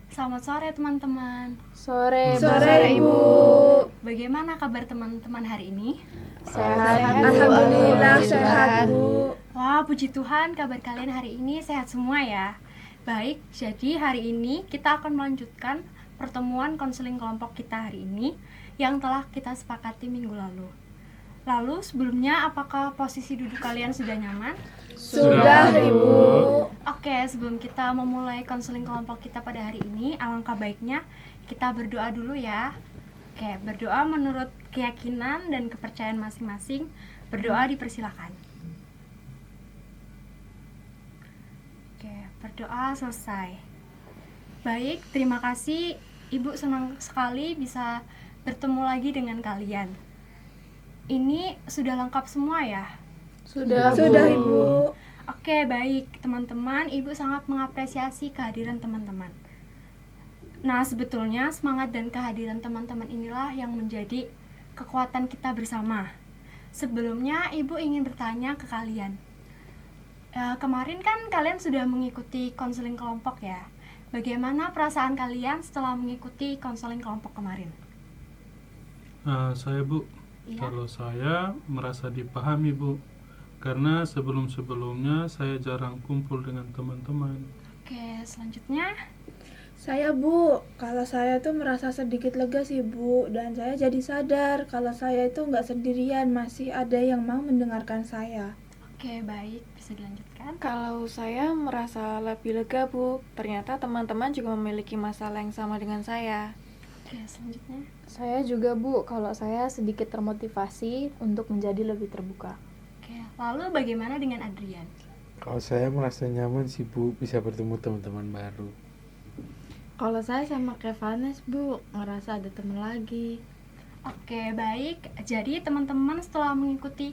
Selamat sore teman-teman. Sore, Sore, Ibu. Bagaimana kabar teman-teman hari ini? Sehat, Bu. Alhamdulillah sehat, Bu. Wah, puji Tuhan kabar kalian hari ini sehat semua ya. Baik, jadi hari ini kita akan melanjutkan pertemuan konseling kelompok kita hari ini yang telah kita sepakati minggu lalu. Lalu sebelumnya apakah posisi duduk kalian sudah nyaman? Sudah, Ibu. Oke, sebelum kita memulai konseling kelompok kita pada hari ini, alangkah baiknya kita berdoa dulu ya. Oke, berdoa menurut keyakinan dan kepercayaan masing-masing. Berdoa dipersilakan. Oke, berdoa selesai. Baik, terima kasih. Ibu senang sekali bisa bertemu lagi dengan kalian. Ini sudah lengkap semua ya? Sudah, Ibu. Oke, baik teman-teman, Ibu sangat mengapresiasi kehadiran teman-teman. Nah, sebetulnya semangat dan kehadiran teman-teman inilah yang menjadi kekuatan kita bersama. Sebelumnya, Ibu ingin bertanya ke kalian. Kemarin kan kalian sudah mengikuti konseling kelompok ya. Bagaimana perasaan kalian setelah mengikuti konseling kelompok kemarin? Saya Bu, Iya. kalau saya merasa dipahami Bu, karena sebelum-sebelumnya saya jarang kumpul dengan teman-teman. Oke, selanjutnya. Saya, Bu. Kalau saya tuh merasa sedikit lega sih, Bu. Dan saya jadi sadar kalau saya itu nggak sendirian, masih ada yang mau mendengarkan saya. Oke, baik, bisa dilanjutkan. Kalau saya merasa lebih lega, Bu. Ternyata teman-teman juga memiliki masalah yang sama dengan saya. Oke, selanjutnya. Saya juga, Bu, kalau saya sedikit termotivasi untuk menjadi lebih terbuka. Oke, lalu bagaimana dengan Adrian? Kalau saya merasa nyaman sih Bu, bisa bertemu teman-teman baru. Kalau saya sama kayak Vanes, Bu, ngerasa ada teman lagi. Oke, baik. Jadi teman-teman setelah mengikuti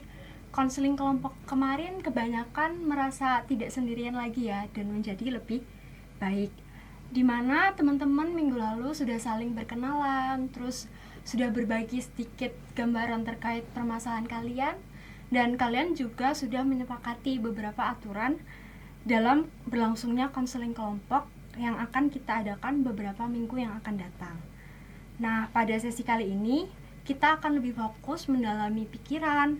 konseling kelompok kemarin kebanyakan merasa tidak sendirian lagi ya dan menjadi lebih baik. Dimana teman-teman minggu lalu sudah saling berkenalan, terus sudah berbagi sedikit gambaran terkait permasalahan kalian, dan kalian juga sudah menyepakati beberapa aturan dalam berlangsungnya konseling kelompok yang akan kita adakan beberapa minggu yang akan datang. Nah, pada sesi kali ini kita akan lebih fokus mendalami pikiran,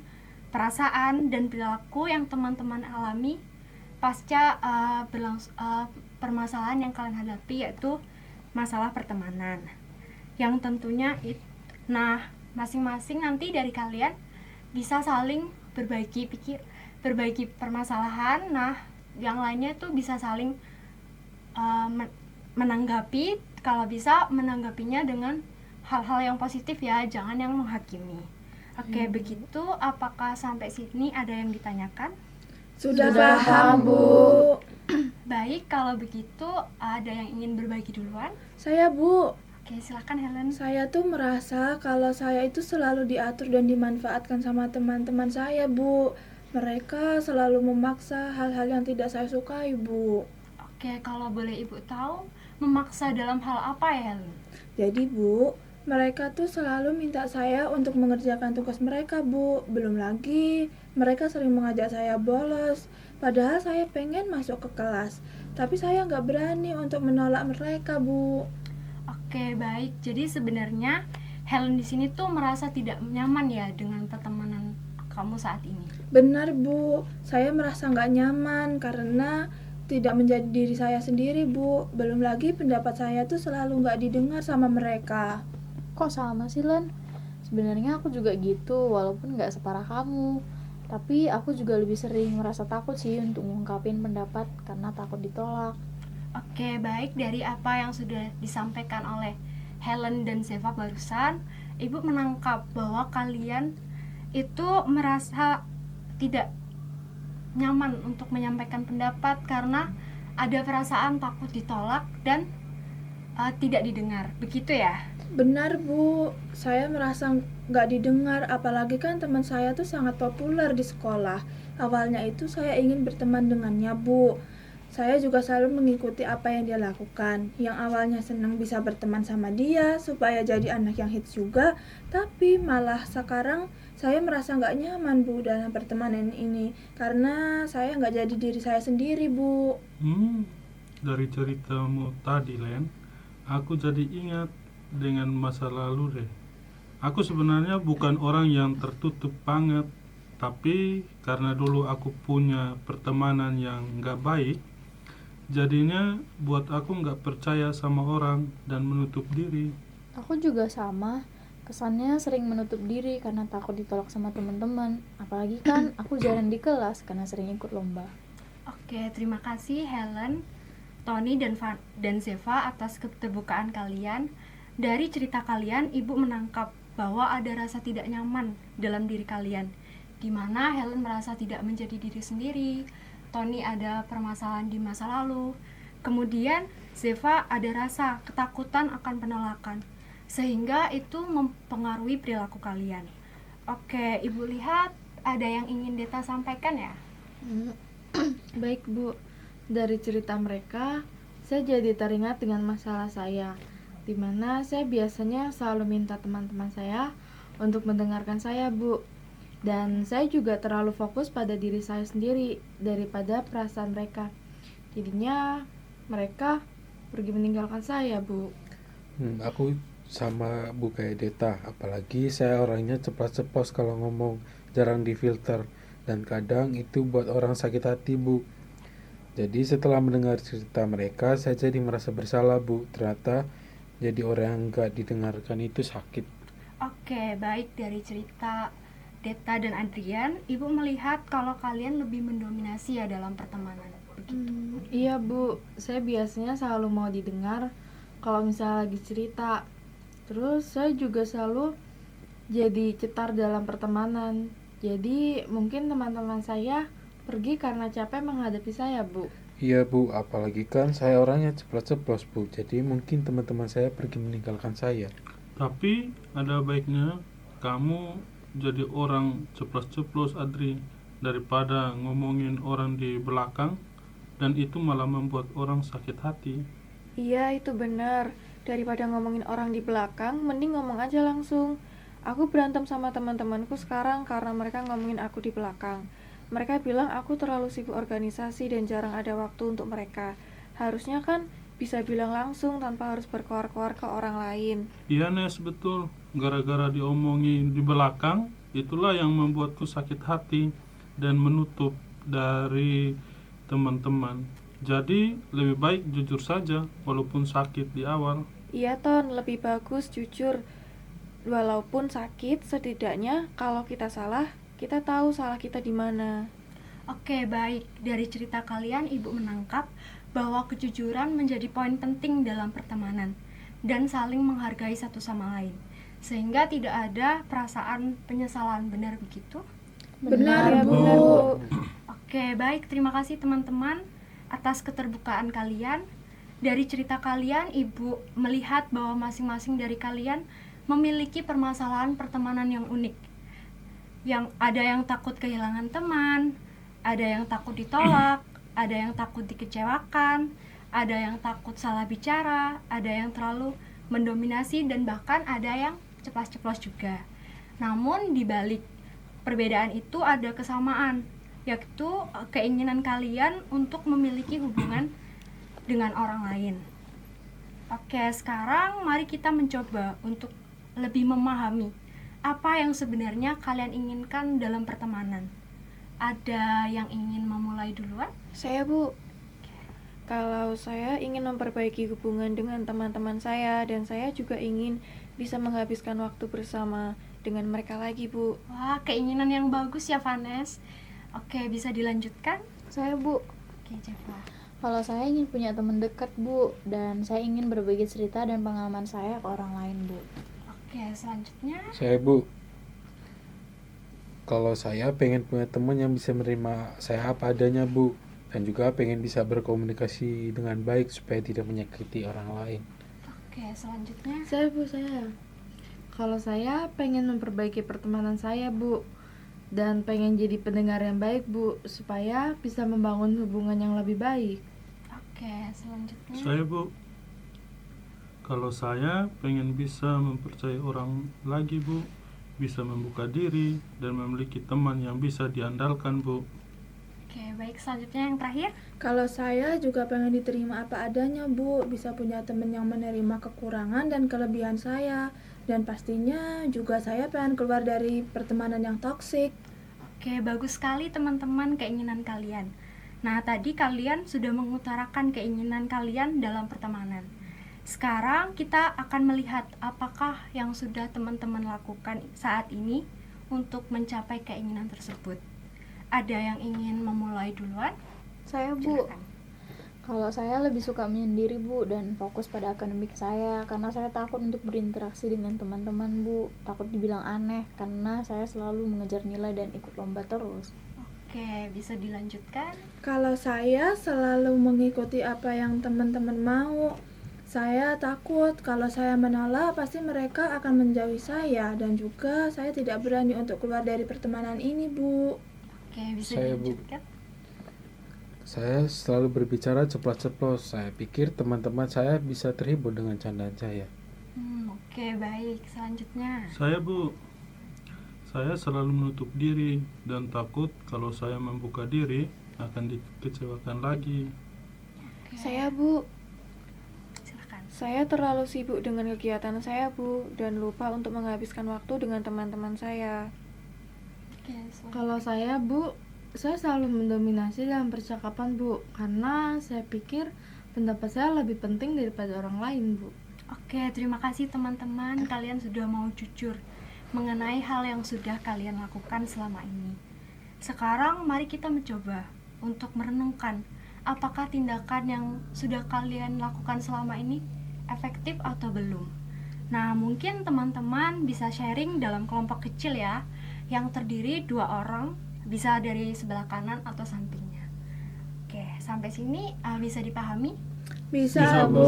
perasaan, dan perilaku yang teman-teman alami pasca permasalahan yang kalian hadapi, yaitu masalah pertemanan. Yang tentunya masing-masing nanti dari kalian bisa saling berbagi permasalahan. Nah, yang lainnya itu bisa saling menanggapi, kalau bisa menanggapinya dengan hal-hal yang positif ya, jangan yang menghakimi. Oke, begitu. Apakah sampai sini ada yang ditanyakan? Sudah paham, Bu. Baik, kalau begitu ada yang ingin berbagi duluan? Saya, Bu. Oke, silakan Helen. Saya tuh merasa kalau saya itu selalu diatur dan dimanfaatkan sama teman-teman saya, Bu. Mereka selalu memaksa hal-hal yang tidak saya sukai, Bu. Oke, kalau boleh Ibu tahu, memaksa dalam hal apa ya, Helen? Jadi, Bu, mereka tuh selalu minta saya untuk mengerjakan tugas mereka, Bu. Belum lagi, mereka sering mengajak saya bolos. Padahal saya pengen masuk ke kelas, tapi saya nggak berani untuk menolak mereka, Bu. Oke, baik. Jadi sebenarnya Helen di sini tuh merasa tidak nyaman ya dengan pertemanan kamu saat ini. Benar, Bu. Saya merasa nggak nyaman karena tidak menjadi diri saya sendiri, Bu. Belum lagi pendapat saya tuh selalu nggak didengar sama mereka. Kok sama sih, Len? Sebenarnya aku juga gitu, walaupun nggak separah kamu. Tapi aku juga lebih sering merasa takut sih untuk mengungkapin pendapat karena takut ditolak. Oke, baik. Dari apa yang sudah disampaikan oleh Helen dan Zeva barusan, Ibu menangkap bahwa kalian itu merasa tidak nyaman untuk menyampaikan pendapat karena ada perasaan takut ditolak dan tidak didengar. Begitu ya? Benar, Bu. Saya merasa nggak didengar, apalagi kan teman saya tuh sangat populer di sekolah. Awalnya itu saya ingin berteman dengannya, Bu. Saya juga selalu mengikuti apa yang dia lakukan. Yang awalnya senang bisa berteman sama dia supaya jadi anak yang hits juga, tapi malah sekarang saya merasa nggak nyaman, Bu, dalam pertemanan ini karena saya nggak jadi diri saya sendiri, Bu. dari ceritamu tadi, Len, aku jadi ingat dengan masa lalu deh. Aku sebenarnya bukan orang yang tertutup banget, tapi karena dulu aku punya pertemanan yang gak baik, jadinya buat aku gak percaya sama orang dan menutup diri. Aku juga sama, kesannya sering menutup diri karena takut ditolak sama teman-teman. Apalagi kan aku jarang di kelas karena sering ikut lomba. Oke, terima kasih Helen, Tony, dan Zeva atas keterbukaan kalian. Dari cerita kalian, Ibu menangkap bahwa ada rasa tidak nyaman dalam diri kalian, di mana Helen merasa tidak menjadi diri sendiri, Tony ada permasalahan di masa lalu, kemudian Zeva ada rasa ketakutan akan penolakan, sehingga itu mempengaruhi perilaku kalian. Oke, Ibu lihat ada yang ingin Deta sampaikan ya? Baik Bu, dari cerita mereka, saya jadi teringat dengan masalah saya, di mana saya biasanya selalu minta teman-teman saya untuk mendengarkan saya Bu. Dan saya juga terlalu fokus pada diri saya sendiri daripada perasaan mereka. Jadinya mereka pergi meninggalkan saya Bu. Aku sama Bu kayak Deta, apalagi saya orangnya ceplas-ceplos kalau ngomong, jarang difilter, dan kadang itu buat orang sakit hati Bu. Jadi setelah mendengar cerita mereka, saya jadi merasa bersalah Bu. Ternyata jadi orang yang gak didengarkan itu sakit. Oke, baik, dari cerita Deta dan Adrian, Ibu melihat kalau kalian lebih mendominasi ya dalam pertemanan. Begitu. Iya Bu, saya biasanya selalu mau didengar kalau misalnya lagi cerita. Terus saya juga selalu jadi cetar dalam pertemanan. Jadi mungkin teman-teman saya pergi karena capek menghadapi saya Bu. Iya Bu, apalagi kan saya orangnya ceplos-ceplos Bu. Jadi mungkin teman-teman saya pergi meninggalkan saya. Tapi ada baiknya kamu jadi orang ceplos-ceplos, Adri, daripada ngomongin orang di belakang dan itu malah membuat orang sakit hati. Iya itu benar. Daripada ngomongin orang di belakang, mending ngomong aja langsung. Aku berantem sama teman-temanku sekarang karena mereka ngomongin aku di belakang. Mereka bilang aku terlalu sibuk organisasi dan jarang ada waktu untuk mereka. Harusnya kan bisa bilang langsung tanpa harus berkoar-koar ke orang lain. Iya Nes, betul. Gara-gara diomongin di belakang, itulah yang membuatku sakit hati dan menutup dari teman-teman. Jadi lebih baik jujur saja walaupun sakit di awal. Iya Ton, lebih bagus jujur. Walaupun sakit, setidaknya kalau kita salah, kita tahu salah kita di mana. Oke, baik. Dari cerita kalian, Ibu menangkap bahwa kejujuran menjadi poin penting dalam pertemanan dan saling menghargai satu sama lain, sehingga tidak ada perasaan penyesalan. Benar begitu? Benar, Ya, Bu. benar, Bu. Oke, baik. Terima kasih teman-teman atas keterbukaan kalian. Dari cerita kalian, Ibu melihat bahwa masing-masing dari kalian memiliki permasalahan pertemanan yang unik. Yang ada yang takut kehilangan teman, ada yang takut ditolak, ada yang takut dikecewakan, ada yang takut salah bicara, ada yang terlalu mendominasi, dan bahkan ada yang ceplas-ceplos juga. Namun di balik perbedaan itu ada kesamaan, yaitu keinginan kalian untuk memiliki hubungan dengan orang lain. Oke, sekarang mari kita mencoba untuk lebih memahami apa yang sebenarnya kalian inginkan dalam pertemanan. Ada yang ingin memulai duluan? Saya Bu. Kalau saya ingin memperbaiki hubungan dengan teman-teman saya, dan saya juga ingin bisa menghabiskan waktu bersama dengan mereka lagi Bu. Wah, keinginan yang bagus ya, Vanes. Oke, bisa dilanjutkan? Saya Bu, Oke, Jeva. kalau saya ingin punya teman dekat Bu, dan saya ingin berbagi cerita dan pengalaman saya ke orang lain Bu. Oke, selanjutnya. Saya Bu, kalau saya pengen punya teman yang bisa menerima saya apa adanya Bu, dan juga pengen bisa berkomunikasi dengan baik supaya tidak menyakiti orang lain. Oke, selanjutnya. Saya Bu, saya. Kalau saya pengen memperbaiki pertemanan saya Bu, dan pengen jadi pendengar yang baik Bu, supaya bisa membangun hubungan yang lebih baik. Oke, selanjutnya. Saya Bu, kalau saya pengen bisa mempercayai orang lagi Bu, bisa membuka diri dan memiliki teman yang bisa diandalkan Bu. Oke, baik, selanjutnya yang terakhir. Kalau saya juga pengen diterima apa adanya, Bu. Bisa punya temen yang menerima kekurangan dan kelebihan saya. Dan pastinya juga saya pengen keluar dari pertemanan yang toksik. Oke, bagus sekali teman-teman keinginan kalian. Nah, tadi kalian sudah mengutarakan keinginan kalian dalam pertemanan. Sekarang kita akan melihat apakah yang sudah teman-teman lakukan saat ini untuk mencapai keinginan tersebut. Ada yang ingin memulai duluan? Saya, Bu. Silakan. Kalau saya lebih suka menyendiri, Bu, dan fokus pada akademik saya karena saya takut untuk berinteraksi dengan teman-teman, Bu. Takut dibilang aneh karena saya selalu mengejar nilai dan ikut lomba terus. Oke, bisa dilanjutkan. Kalau saya selalu mengikuti apa yang teman-teman mau. Saya takut kalau saya menolak pasti mereka akan menjauhi saya dan juga saya tidak berani untuk keluar dari pertemanan ini, Bu. Oke, bisa Saya, Bu. dilanjutkan. Saya selalu berbicara ceplos-ceplos. Saya pikir teman-teman saya bisa terhibur dengan candaan saya. Oke, baik. Selanjutnya. Saya, Bu, saya selalu menutup diri dan takut kalau saya membuka diri akan dikecewakan lagi. Saya, Bu. Silakan. Saya terlalu sibuk dengan kegiatan saya, Bu, dan lupa untuk menghabiskan waktu dengan teman-teman saya. Oke, selanjutnya. Kalau saya, Bu, saya selalu mendominasi dalam percakapan, Bu, karena saya pikir pendapat saya lebih penting daripada orang lain, Bu. Oke, terima kasih teman-teman. Kalian sudah mau jujur mengenai hal yang sudah kalian lakukan selama ini. Sekarang mari kita mencoba untuk merenungkan apakah tindakan yang sudah kalian lakukan selama ini efektif atau belum. Nah, mungkin teman-teman bisa sharing dalam kelompok kecil ya, yang terdiri 2 orang, bisa dari sebelah kanan atau sampingnya. Oke, sampai sini bisa dipahami? Bisa, Bisa, Bu. Bu.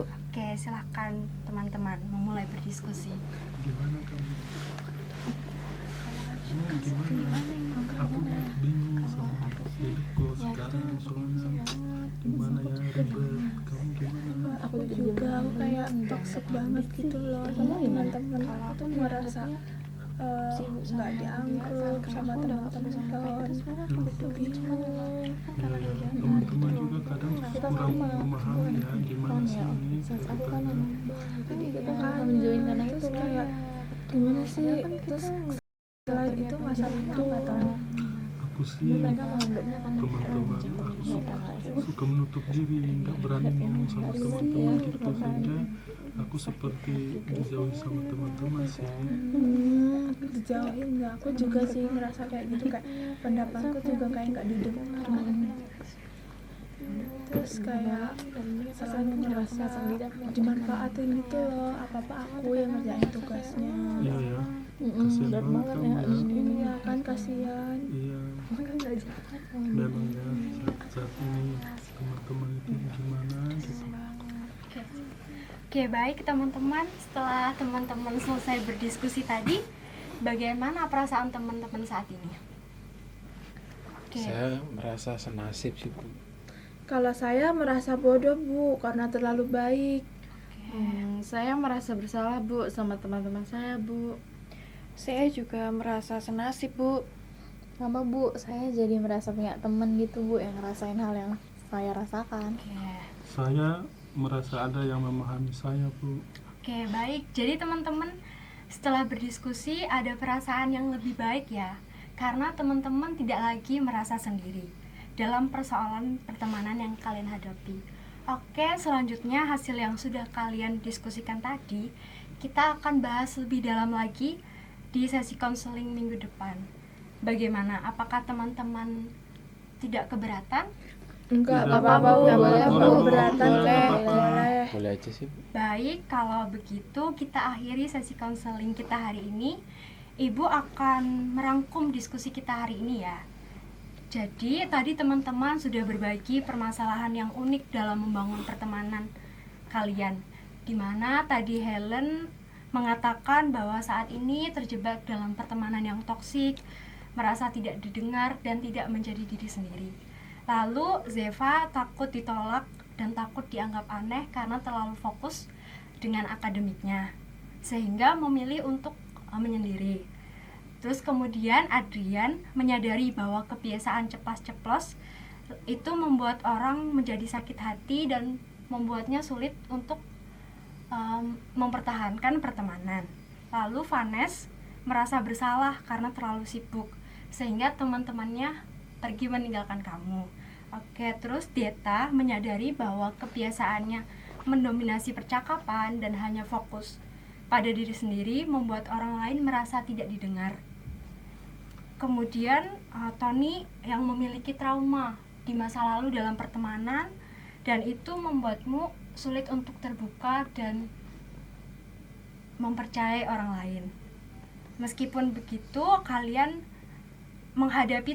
Oke, silakan teman-teman memulai berdiskusi. Gimana kamu? Gimana? Aku bingung sama hidupku sekarang soalnya gimana ya, ribet. Kamu gimana? Aku juga, aku kayak toxic banget gitu loh sama teman-teman. Aku tuh merasa nggak dianggap sama teman-teman. Aku bingung. Ya, teman-teman juga kadang kurang memahami ya gimana sih ini kehidupannya. Menjoin karena Terus itu kayak gimana sih? Terus selain itu masalah itu Aku sih teman-teman, aku suka menutup diri, nggak berani ngomong sama teman-teman gitu, sehingga aku seperti dijauhi sama teman-teman sih. dijauhin nggak? Aku juga sih ngerasa kayak gitu, kayak pendapatku juga kayak nggak didengar. Terus kayak selalu ngerasa dimanfaatin gitu loh, apa-apa aku yang ngerjain tugasnya. Iya ya, kasihan banget kamu ya. Iya kan, kasihan. Iya, memang ya saat ini teman-teman itu gimana gitu. Oke, baik teman-teman. Setelah teman-teman selesai berdiskusi tadi, bagaimana perasaan teman-teman saat ini? Oke. Saya merasa senasib sih, Bu. Kalau saya merasa bodoh, Bu, karena terlalu baik. Saya merasa bersalah, Bu, sama teman-teman saya, Bu. Saya juga merasa senasib, Bu. Sama, Bu, saya jadi merasa punya teman gitu, Bu, yang ngerasain hal yang saya rasakan. Saya merasa ada yang memahami saya, Bu. Oke, baik. Jadi teman-teman, setelah berdiskusi ada perasaan yang lebih baik ya, karena teman-teman tidak lagi merasa sendiri dalam persoalan pertemanan yang kalian hadapi. Oke, selanjutnya hasil yang sudah kalian diskusikan tadi, kita akan bahas lebih dalam lagi di sesi konseling minggu depan. Bagaimana? Apakah teman-teman tidak keberatan? Enggak Tidak apa-apa, Bu. apa-apa, Boleh, Bu. Bu. Keberatan, Boleh. boleh. Boleh aja sih, Bu. Baik, kalau begitu kita akhiri sesi konseling kita hari ini. Ibu akan merangkum diskusi kita hari ini ya. Jadi, tadi teman-teman sudah berbagi permasalahan yang unik dalam membangun pertemanan kalian. Dimana tadi Helen mengatakan bahwa saat ini terjebak dalam pertemanan yang toksik, merasa tidak didengar dan tidak menjadi diri sendiri. Lalu Zeva takut ditolak dan takut dianggap aneh karena terlalu fokus dengan akademiknya, sehingga memilih untuk menyendiri. Terus kemudian Adrian menyadari bahwa kebiasaan ceplas-ceplos itu membuat orang menjadi sakit hati dan membuatnya sulit untuk mempertahankan pertemanan. Lalu Vanes merasa bersalah karena terlalu sibuk sehingga teman-temannya pergi meninggalkan kamu. Oke, terus Deta menyadari bahwa kebiasaannya mendominasi percakapan dan hanya fokus pada diri sendiri membuat orang lain merasa tidak didengar. Kemudian Tony yang memiliki trauma di masa lalu dalam pertemanan dan itu membuatmu sulit untuk terbuka dan mempercayai orang lain. Meskipun begitu, meskipun kalian menghadapi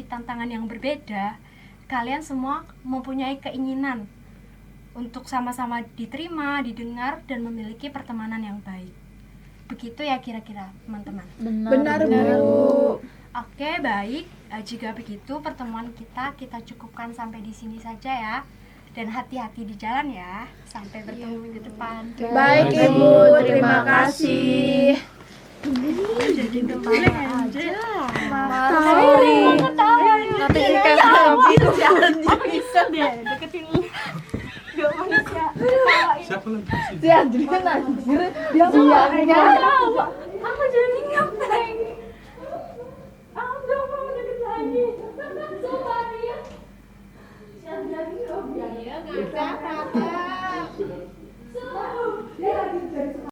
tantangan yang berbeda, kalian semua mempunyai keinginan untuk sama-sama diterima, didengar, dan memiliki pertemanan yang baik. Begitu ya kira-kira teman-teman. Benar, Bu. Oke, baik. Jika begitu pertemuan kita cukupkan sampai di sini saja ya. Dan hati-hati di jalan ya. Sampai bertemu minggu depan. Baik, Ibu. Terima kasih. Jadi teman aja. Sorry. Bisa deh, deketin dua manusia. Siapa lagi? Si Adrian anjir, dia mau